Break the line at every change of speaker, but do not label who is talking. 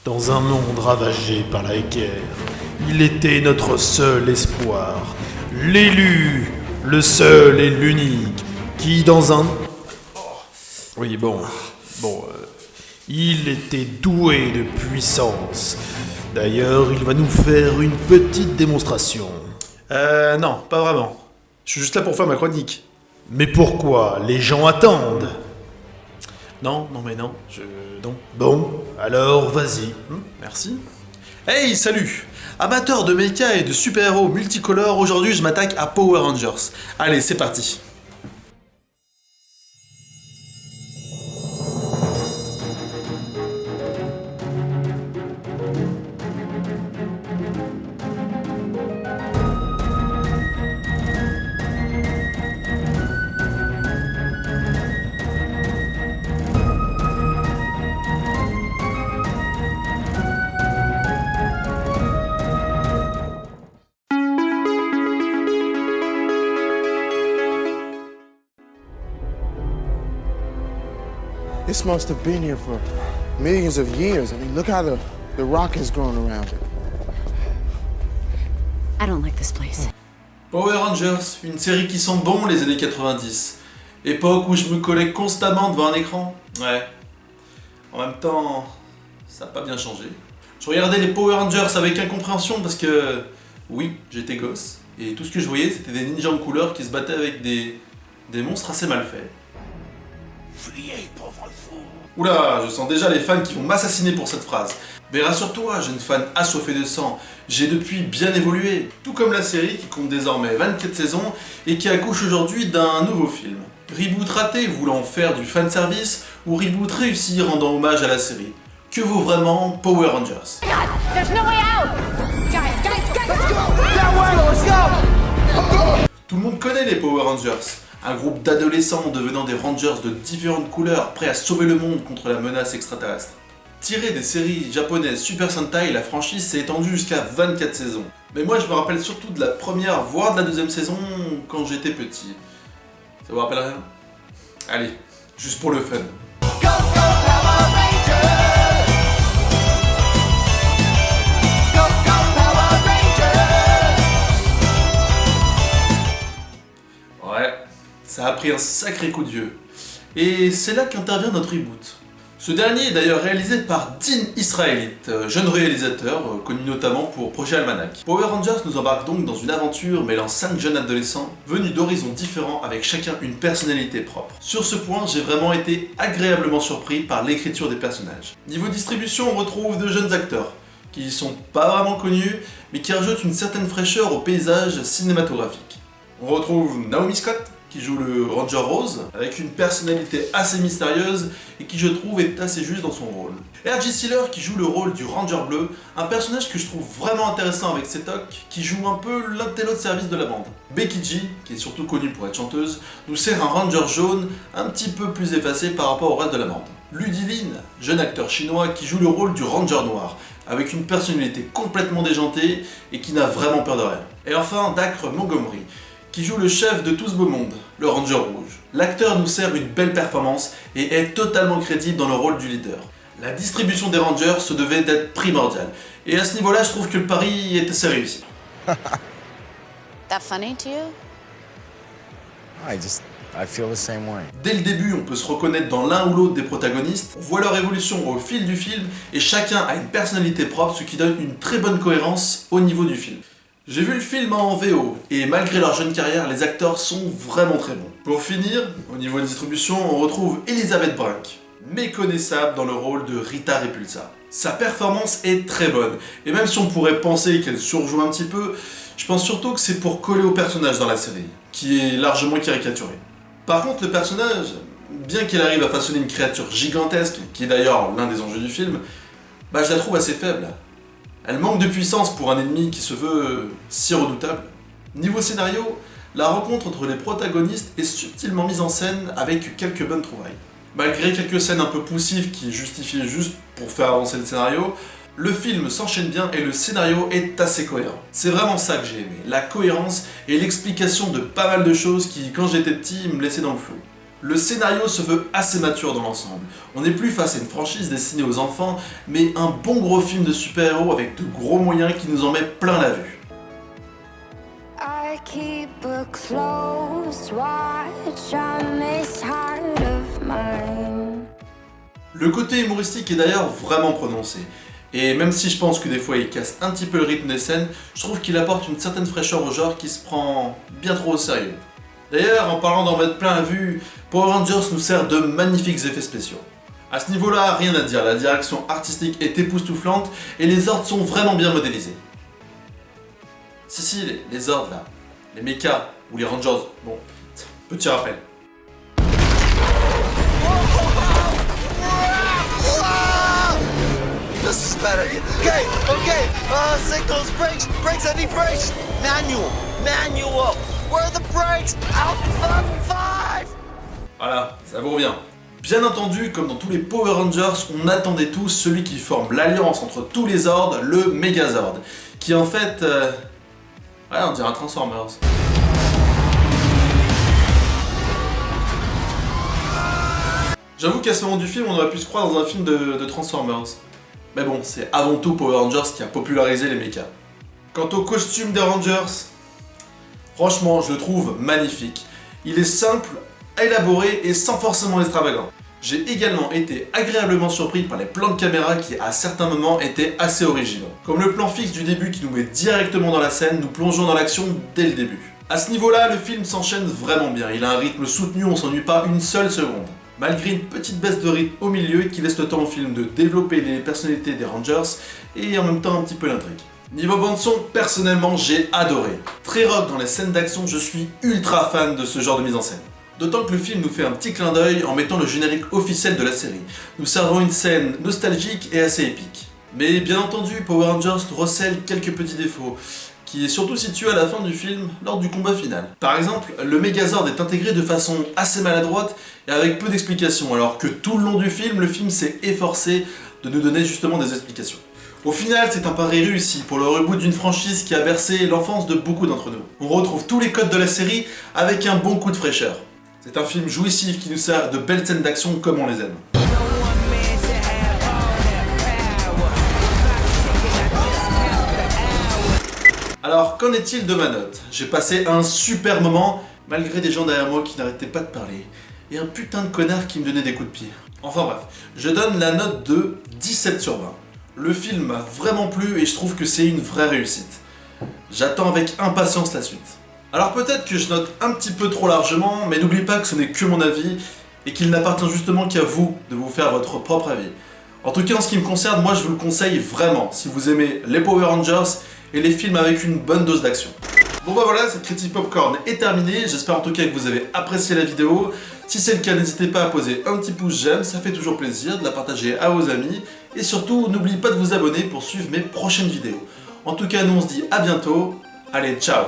Dans un monde ravagé par la guerre, il était notre seul espoir. L'élu, le seul et l'unique, qui dans un... Oui, il était doué de puissance. D'ailleurs, il va nous faire une petite démonstration.
Non, pas vraiment. Je suis juste là pour faire ma chronique.
Mais pourquoi? Les gens attendent.
Non. Non.
Bon, alors vas-y.
Merci. Hey, salut! Amateur de mecha et de super-héros multicolores, aujourd'hui je m'attaque à Power Rangers. Allez, c'est parti.
This must have been here for millions of years. I mean, look how the rock has grown around it.
I don't like this place.
Power Rangers, une série qui sent bon les années 90. Époque où je me collais constamment devant un écran. Ouais. En même temps, ça n'a pas bien changé. Je regardais les Power Rangers avec incompréhension parce que, oui, j'étais gosse. Et tout ce que je voyais, c'était des ninjas en couleur qui se battaient avec des monstres assez mal faits. Oula, je sens déjà les fans qui vont m'assassiner pour cette phrase. Mais rassure-toi, jeune fan assoiffé de sang, j'ai depuis bien évolué. Tout comme la série qui compte désormais 24 saisons et qui accouche aujourd'hui d'un nouveau film. Reboot raté voulant faire du fanservice ou reboot réussi rendant hommage à la série. Que vaut vraiment Power Rangers?
There's no way out!
Tout le monde connaît les Power Rangers. Un groupe d'adolescents devenant des Rangers de différentes couleurs, prêts à sauver le monde contre la menace extraterrestre. Tiré des séries japonaises Super Sentai, la franchise s'est étendue jusqu'à 24 saisons. Mais moi je me rappelle surtout de la première, voire de la deuxième saison, quand j'étais petit. Ça vous rappelle rien? Allez, juste pour le fun. Ça a pris un sacré coup de vieux. Et c'est là qu'intervient notre reboot. Ce dernier est d'ailleurs réalisé par Dean Israelite, jeune réalisateur, connu notamment pour Projet Almanac. Power Rangers nous embarque donc dans une aventure mêlant 5 jeunes adolescents, venus d'horizons différents avec chacun une personnalité propre. Sur ce point, j'ai vraiment été agréablement surpris par l'écriture des personnages. Niveau distribution, on retrouve de jeunes acteurs, qui sont pas vraiment connus, mais qui rajoutent une certaine fraîcheur au paysage cinématographique. On retrouve Naomi Scott, qui joue le Ranger Rose, avec une personnalité assez mystérieuse et qui je trouve est assez juste dans son rôle. R.J. Sealer qui joue le rôle du Ranger Bleu, un personnage que je trouve vraiment intéressant avec ses tocs, qui joue un peu l'intello de service de la bande. Becky G, qui est surtout connue pour être chanteuse, nous sert un Ranger jaune un petit peu plus effacé par rapport au reste de la bande. Ludi Lin, jeune acteur chinois qui joue le rôle du Ranger Noir, avec une personnalité complètement déjantée et qui n'a vraiment peur de rien. Et enfin Dacre Montgomery, qui joue le chef de tout ce beau monde, le Ranger Rouge. L'acteur nous sert une belle performance et est totalement crédible dans le rôle du leader. La distribution des Rangers se devait d'être primordiale, et à ce niveau-là, je trouve que le pari est assez réussi.
That funny to you?
I feel the same way.
Dès le début, on peut se reconnaître dans l'un ou l'autre des protagonistes, on voit leur évolution au fil du film, et chacun a une personnalité propre, ce qui donne une très bonne cohérence au niveau du film. J'ai vu le film en VO, et malgré leur jeune carrière, les acteurs sont vraiment très bons. Pour finir, au niveau de distribution, on retrouve Elizabeth Brink, méconnaissable dans le rôle de Rita Repulsa. Sa performance est très bonne, et même si on pourrait penser qu'elle surjoue un petit peu, je pense surtout que c'est pour coller au personnage dans la série, qui est largement caricaturé. Par contre, le personnage, bien qu'elle arrive à façonner une créature gigantesque, qui est d'ailleurs l'un des enjeux du film, je la trouve assez faible. Elle manque de puissance pour un ennemi qui se veut si redoutable. Niveau scénario, la rencontre entre les protagonistes est subtilement mise en scène avec quelques bonnes trouvailles. Malgré quelques scènes un peu poussives qui justifiaient juste pour faire avancer le scénario, le film s'enchaîne bien et le scénario est assez cohérent. C'est vraiment ça que j'ai aimé, la cohérence et l'explication de pas mal de choses qui, quand j'étais petit, me laissaient dans le flou. Le scénario se veut assez mature dans l'ensemble. On n'est plus face à une franchise destinée aux enfants, mais un bon gros film de super-héros avec de gros moyens qui nous en met plein la vue.
I keep a close watch on this heart of mine.
Le côté humoristique est d'ailleurs vraiment prononcé. Et même si je pense que des fois il casse un petit peu le rythme des scènes, je trouve qu'il apporte une certaine fraîcheur au genre qui se prend bien trop au sérieux. D'ailleurs, en parlant d'en mettre plein la vue, Power Rangers nous sert de magnifiques effets spéciaux. À ce niveau-là, rien à dire, la direction artistique est époustouflante et les Zords sont vraiment bien modélisés. Si, les Zords là, les mechas ou les Rangers, bon, petit rappel.
This is better. Okay. Signals, brakes, I need brakes. Manual. Where are the brakes? Out 5!
Voilà, ça vous revient. Bien entendu, comme dans tous les Power Rangers, on attendait tous celui qui forme l'alliance entre tous les Zords, le Megazord, qui en fait... ouais, on dirait un Transformers. J'avoue qu'à ce moment du film, on aurait pu se croire dans un film de Transformers. Mais bon, c'est avant tout Power Rangers qui a popularisé les mechas. Quant au costume des Rangers, franchement, je le trouve magnifique. Il est simple, élaboré et sans forcément extravagant. J'ai également été agréablement surpris par les plans de caméra qui, à certains moments, étaient assez originaux. Comme le plan fixe du début qui nous met directement dans la scène, nous plongeons dans l'action dès le début. À ce niveau-là, le film s'enchaîne vraiment bien. Il a un rythme soutenu, on s'ennuie pas une seule seconde. Malgré une petite baisse de rythme au milieu qui laisse le temps au film de développer les personnalités des Rangers et en même temps un petit peu l'intrigue. Niveau bande-son, personnellement j'ai adoré. Très rock dans les scènes d'action, je suis ultra fan de ce genre de mise en scène. D'autant que le film nous fait un petit clin d'œil en mettant le générique officiel de la série, nous servant une scène nostalgique et assez épique. Mais bien entendu, Power Rangers recèle quelques petits défauts, qui est surtout situé à la fin du film, lors du combat final. Par exemple, le Megazord est intégré de façon assez maladroite et avec peu d'explications, alors que tout le long du film, le film s'est efforcé de nous donner justement des explications. Au final, c'est un pari réussi pour le reboot d'une franchise qui a bercé l'enfance de beaucoup d'entre nous. On retrouve tous les codes de la série avec un bon coup de fraîcheur. C'est un film jouissif qui nous sert de belles scènes d'action comme on les aime. Alors, qu'en est-il de ma note? J'ai passé un super moment, malgré des gens derrière moi qui n'arrêtaient pas de parler, et un putain de connard qui me donnait des coups de pied. Enfin bref, je donne la note de 17 sur 20. Le film m'a vraiment plu et je trouve que c'est une vraie réussite. J'attends avec impatience la suite. Alors peut-être que je note un petit peu trop largement, mais n'oublie pas que ce n'est que mon avis, et qu'il n'appartient justement qu'à vous de vous faire votre propre avis. En tout cas, en ce qui me concerne, moi je vous le conseille vraiment, si vous aimez les Power Rangers, et les films avec une bonne dose d'action. Bon bah voilà, cette critique popcorn est terminée, j'espère en tout cas que vous avez apprécié la vidéo. Si c'est le cas, n'hésitez pas à poser un petit pouce j'aime, ça fait toujours plaisir, de la partager à vos amis, et surtout n'oubliez pas de vous abonner pour suivre mes prochaines vidéos. En tout cas, nous on se dit à bientôt, allez ciao.